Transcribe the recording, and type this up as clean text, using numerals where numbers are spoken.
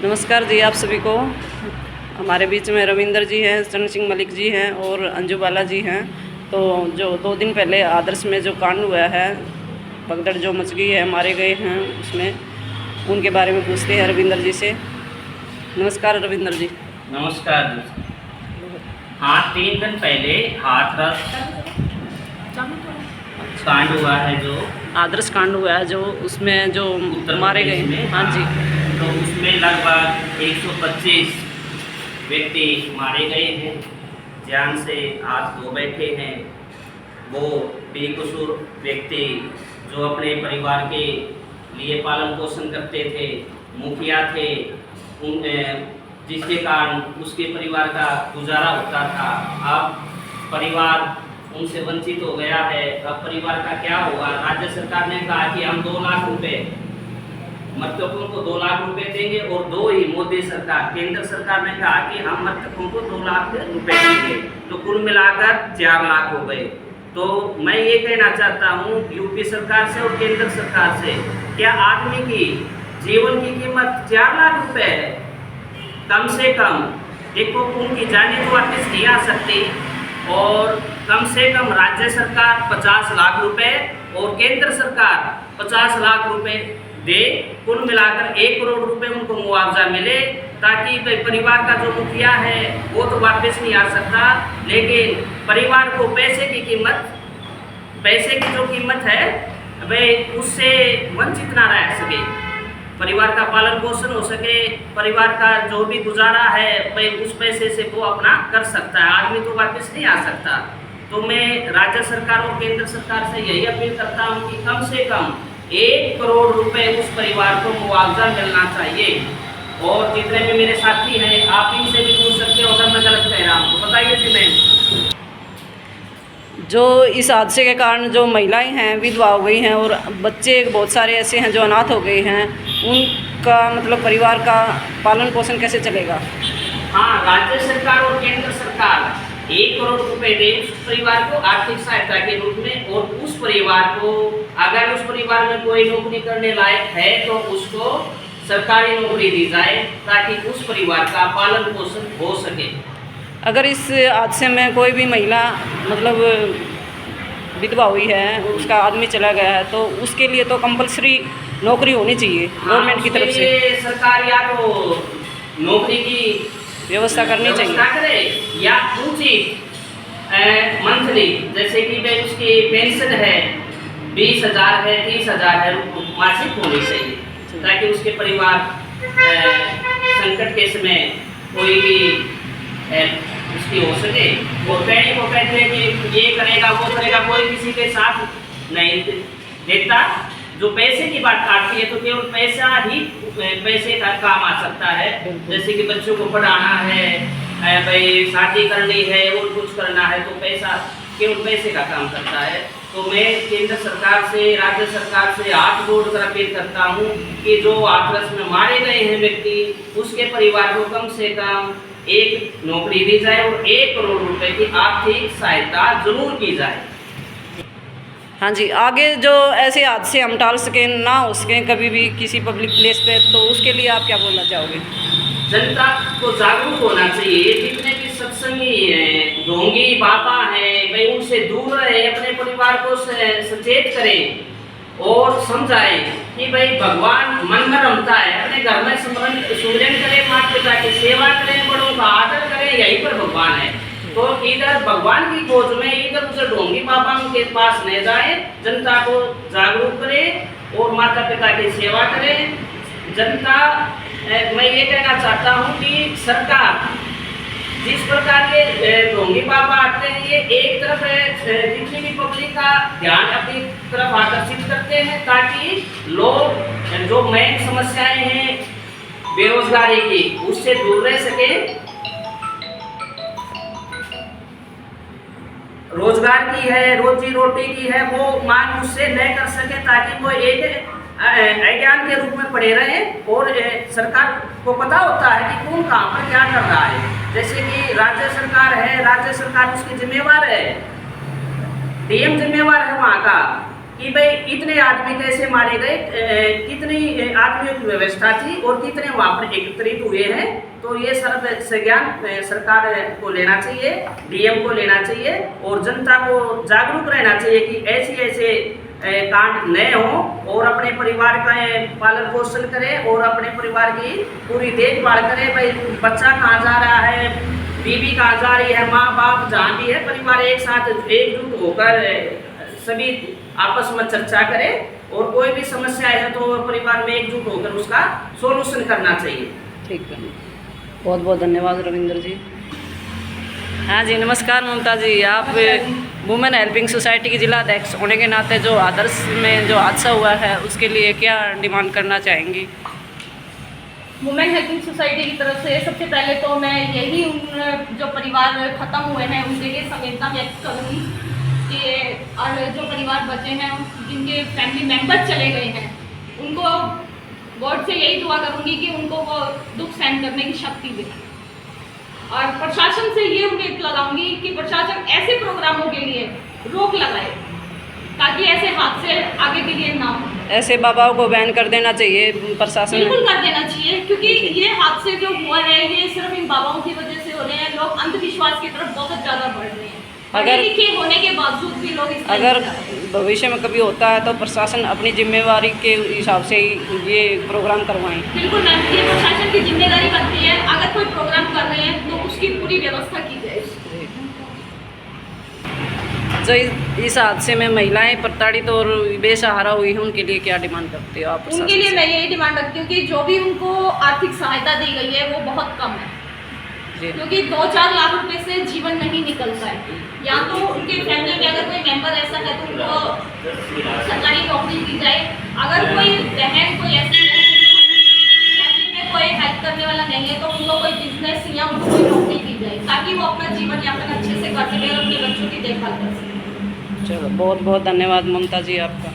नमस्कार जी आप सभी को। हमारे बीच में रविंदर जी हैं, चरण सिंह मलिक जी हैं और अंजू बाला जी हैं। तो जो 2 दिन पहले आदर्श में जो कांड हुआ है, भगदड़ जो मच गई है, मारे गए हैं, उसमें उनके बारे में पूछते हैं रविंदर जी से। नमस्कार रविंदर जी। नमस्कार जी। हाँ, 3 दिन पहले हाथरस कांड हुआ है, जो आदर्श कांड हुआ है, जो उसमें जो मारे गए हैं। हाँ जी। तो उसमें लगभग 125 व्यक्ति मारे गए हैं, जान से आज 2 बैठे हैं। वो बेकसूर व्यक्ति जो अपने परिवार के लिए पालन पोषण करते थे, मुखिया थे, उन जिसके कारण उसके परिवार का गुजारा होता था। अब परिवार उनसे वंचित हो गया है। अब परिवार का क्या होगा? राज्य सरकार ने कहा कि हम 2 लाख रुपए मृतकों को 2 लाख रुपए देंगे, और 2 ही मोदी सरकार, केंद्र सरकार ने कहा कि हम मृतकों को 2 लाख रुपए देंगे। तो कुल मिलाकर 4 लाख हो गए। तो मैं ये कहना चाहता हूँ यूपी सरकार से और केंद्र सरकार से, क्या आदमी की जीवन की कीमत 4 लाख रुपए है? कम से कम देखो, उनकी जाने तो वापस नहीं आ सकती, और कम से कम राज्य सरकार 50 लाख रुपए और केंद्र सरकार 50 लाख रुपए दे। कुल मिलाकर 1 करोड़ रुपए उनको मुआवजा मिले, ताकि परिवार का जो मुखिया है वो तो वापस नहीं आ सकता, लेकिन परिवार को पैसे की जो कीमत है वे उससे वंचित ना रह सके, परिवार का पालन पोषण हो सके, परिवार का जो भी गुजारा है भाई उस पैसे से वो अपना कर सकता है। आदमी तो वापस नहीं आ सकता। तो मैं राज्य सरकार और केंद्र सरकार से यही अपील करता हूँ कि कम से कम 1 करोड़ रुपए उस परिवार को मुआवजा मिलना चाहिए। और जितने भी मेरे साथी हैं, आप इनसे भी पूछ सकते हो अगर मैं गलत कह रहा हूँ तो बताइए जी। मैं जो इस हादसे के कारण जो महिलाएं हैं विधवा हो गई हैं, और बच्चे बहुत सारे ऐसे हैं जो अनाथ हो गए हैं, उनका मतलब परिवार का पालन पोषण कैसे चलेगा? हाँ, राज्य सरकार और केंद्र सरकार 1 करोड़ रुपए दे उस परिवार को आर्थिक सहायता के रूप में, और उस परिवार को अगर उस परिवार में कोई नौकरी करने लायक है तो उसको सरकारी नौकरी दी जाए, ताकि उस परिवार का पालन पोषण हो सके। अगर इस हादसे में कोई भी महिला मतलब विधवा हुई है, उसका आदमी चला गया है, तो उसके लिए तो कंपलसरी नौकरी होनी चाहिए गवर्नमेंट की तरफ से। सरकार या तो नौकरी की व्यवस्था करनी चाहिए, करे, या उचित मंथली, जैसे कि भाई उसकी पेंशन है 20,000 है, 30,000 है, मासिक होनी चाहिए, ताकि उसके परिवार संकट के समय कोई भी उसकी हो सके। वो पैनी को कहते हैं कि ये करेगा वो करेगा, कोई किसी के साथ नहीं देता। जो पैसे की बात आती है तो केवल पैसे का काम आ सकता है, जैसे कि बच्चों को पढ़ाना है, भाई शादी करनी है और कुछ करना है, तो पैसा केवल पैसे का काम करता है। तो मैं केंद्र सरकार से, राज्य सरकार से हाथ जोड़कर अपील करता हूँ कि जो हाथरस में मारे गए हैं व्यक्ति, उसके परिवार को कम से कम 1 नौकरी दी जाए और 1 करोड़ रुपए की आर्थिक सहायता जरूर की जाए। हाँ जी। आगे जो ऐसे हादसे हम टाल सकें, ना हो सकें कभी भी किसी पब्लिक प्लेस पे, तो उसके लिए आप क्या बोलना चाहोगे? जनता को जागरूक होना चाहिए। जितने भी सत्संगी हैं, ढोंगी बाबा हैं, भाई उनसे दूर रहे, अपने परिवार को सचेत करें और समझाएं कि भाई भगवान मन में रमता है। अपने घर में सुमिरन करें, माता पिता की सेवा करें, बड़ों का आदर करें, यहीं पर भगवान है। तो इधर भगवान की खोज में इधर उधर ढोंगी बाबा के पास न जाए, जनता को जागरूक करें और माता पिता की सेवा करें। जनता, मैं ये कहना चाहता हूँ कि सरकार जिस प्रकार के ढोंगी बाबा आते हैं, ये एक तरफ जितनी भी पब्लिक का ध्यान अपनी तरफ आकर्षित करते हैं, ताकि लोग जो मेन समस्याएं हैं बेरोजगारी की, उससे दूर रह सके, रोजगार की है, रोजी रोटी की है, वो मांग उससे न कर सके, ताकि वो एक अज्ञान के रूप में पड़े रहे। और सरकार को पता होता है कि कौन कहाँ पर क्या कर रहा है। जैसे कि राज्य सरकार है, राज्य सरकार उसकी जिम्मेवार है, डीएम जिम्मेवार है वहाँ का, कि भाई इतने आदमी कैसे मारे गए, कितनी आदमियों की व्यवस्था थी और कितने वहाँ पर एकत्रित हुए हैं। तो ये सर्व संज्ञान सरकार को लेना चाहिए, डीएम को लेना चाहिए और जनता को जागरूक रहना चाहिए कि ऐसे कांड न हो और अपने परिवार का पालन पोषण करें और अपने परिवार की पूरी देखभाल करें। भाई बच्चा कहाँ जा रहा है, बीवी कहाँ जा रही है, माँ बाप जहाँ भी है, परिवार एक साथ एकजुट होकर सभी आपस में चर्चा करें और कोई भी समस्या है तो परिवार में एकजुट होकर उसका सॉल्यूशन करना चाहिए। ठीक है, बहुत बहुत धन्यवाद रविंद्र जी। हाँ जी, नमस्कार ममता जी। आप वुमेन हेल्पिंग सोसाइटी की जिला अध्यक्ष होने के नाते जो आदर्श में जो हादसा हुआ है उसके लिए क्या डिमांड करना चाहेंगी? वुमेन हेल्पिंग सोसाइटी की तरफ से सबसे पहले तो मैं यही उन जो परिवार ख़त्म हुए हैं उनके लिए संवेदना व्यक्त करूँगी कि और जो परिवार बचे हैं जिनके फैमिली मेंबर चले गए हैं उनको गॉड से यही दुआ करूँगी कि उनको वो दुख सहन करने की शक्ति दे। और प्रशासन से ये उम्मीद लगाऊंगी कि प्रशासन ऐसे प्रोग्रामों के लिए रोक लगाए ताकि ऐसे हादसे आगे के लिए ना हो। ऐसे बाबाओं को बैन कर देना चाहिए प्रशासन, बिल्कुल कर देना चाहिए, क्योंकि ये हादसे जो हुआ है ये सिर्फ इन बाबाओं की वजह से हो रहे हैं। लोग अंधविश्वास की तरफ बहुत ज़्यादा बढ़ रहे हैं, पढ़े लिखे होने के बावजूद भी लोग इस अगर भविष्य में कभी होता है तो प्रशासन अपनी जिम्मेवारी के हिसाब से ही ये प्रोग्राम करवाएं। बिल्कुल मैम, ये प्रशासन की जिम्मेदारी बनती है। अगर कोई प्रोग्राम कर रहे हैं तो उसकी पूरी व्यवस्था की जाए। जो इस हादसे में महिलाएं प्रताड़ित और बेसहारा हुई हैं उनके लिए क्या डिमांड करते हो आप? उनके लिए मैं यही डिमांड रखती हूँ कि जो भी उनको आर्थिक सहायता दी गई है वो बहुत कम है, क्योंकि 2-4 लाख रुपए से जीवन नहीं निकलता है। या तो उनके फैमिली में अगर कोई मेंबर ऐसा है तो उनको सरकारी नौकरी दी जाए। अगर कोई बहन कोई ऐसी है फैमिली में कोई हेल्प करने वाला नहीं है तो उनको कोई बिजनेस या उनको कोई नौकरी दी जाए ताकि वो अपना जीवन यापन अच्छे से कर सके और अपने बच्चों की देखभाल कर सके। चलो, बहुत बहुत धन्यवाद ममता जी आपका।